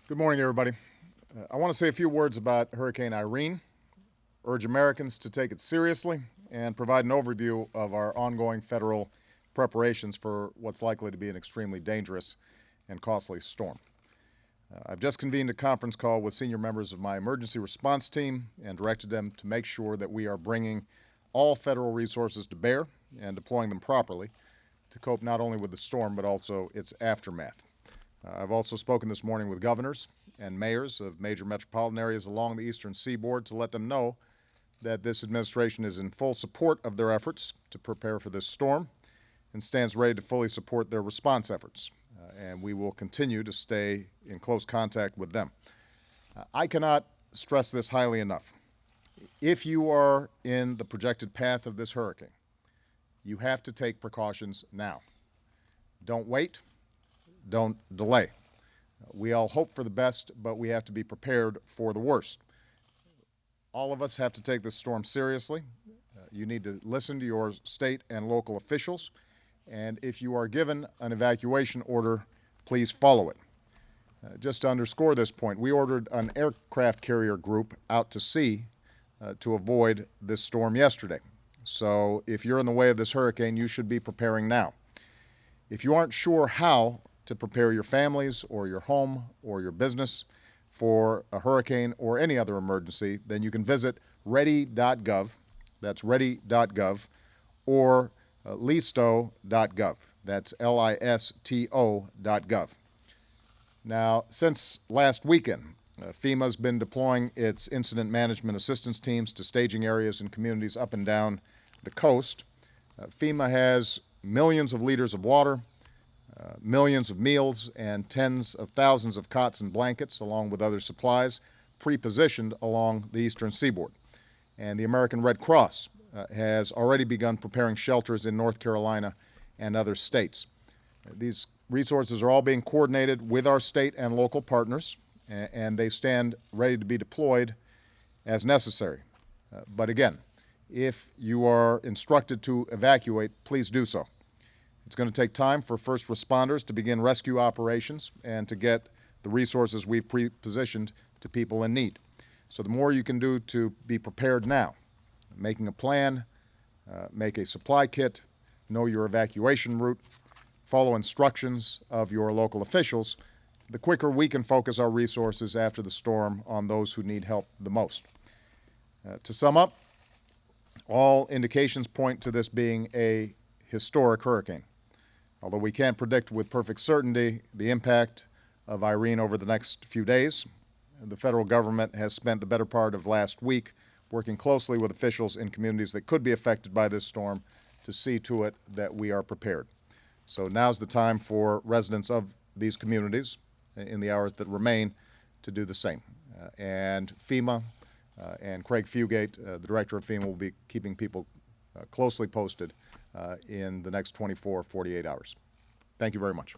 Good morning, everybody. I want to say a few words about Hurricane Irene, urge Americans to take it seriously, and provide an overview of our ongoing federal preparations for what's likely to be an extremely dangerous and costly storm. I've just convened a conference call with senior members of my emergency response team and directed them to make sure that we are bringing all federal resources to bear and deploying them properly to cope not only with the storm but also its aftermath. I've also spoken this morning with governors and mayors of major metropolitan areas along the eastern seaboard to let them know that this administration is in full support of their efforts to prepare for this storm and stands ready to fully support their response efforts. And we will continue to stay in close contact with them. I cannot stress this highly enough. If you are in the projected path of this hurricane, you have to take precautions now. Don't wait. Don't delay. We all hope for the best, but we have to be prepared for the worst. All of us have to take this storm seriously. You need to listen to your state and local officials, and if you are given an evacuation order, please follow it. Just to underscore this point, we ordered an aircraft carrier group out to sea to avoid this storm yesterday. So if you're in the way of this hurricane, you should be preparing now. If you aren't sure how to prepare your families or your home or your business for a hurricane or any other emergency, then you can visit ready.gov, that's ready.gov, or listo.gov, that's listo.gov. Now, since last weekend, FEMA's been deploying its incident management assistance teams to staging areas and communities up and down the coast. FEMA has millions of liters of water, millions of meals, and tens of thousands of cots and blankets, along with other supplies, pre-positioned along the eastern seaboard. And the American Red Cross has already begun preparing shelters in North Carolina and other states. These resources are all being coordinated with our state and local partners, and they stand ready to be deployed as necessary. But again, if you are instructed to evacuate, please do so. It's going to take time for first responders to begin rescue operations and to get the resources we've pre-positioned to people in need. So the more you can do to be prepared now, making a plan, make a supply kit, know your evacuation route, follow instructions of your local officials, the quicker we can focus our resources after the storm on those who need help the most. To sum up, all indications point to this being a historic hurricane. Although we can't predict with perfect certainty the impact of Irene over the next few days, the federal government has spent the better part of last week working closely with officials in communities that could be affected by this storm to see to it that we are prepared. So now's the time for residents of these communities in the hours that remain to do the same. And FEMA and Craig Fugate, the director of FEMA, will be keeping people closely posted in the next 24 or 48 hours. Thank you very much.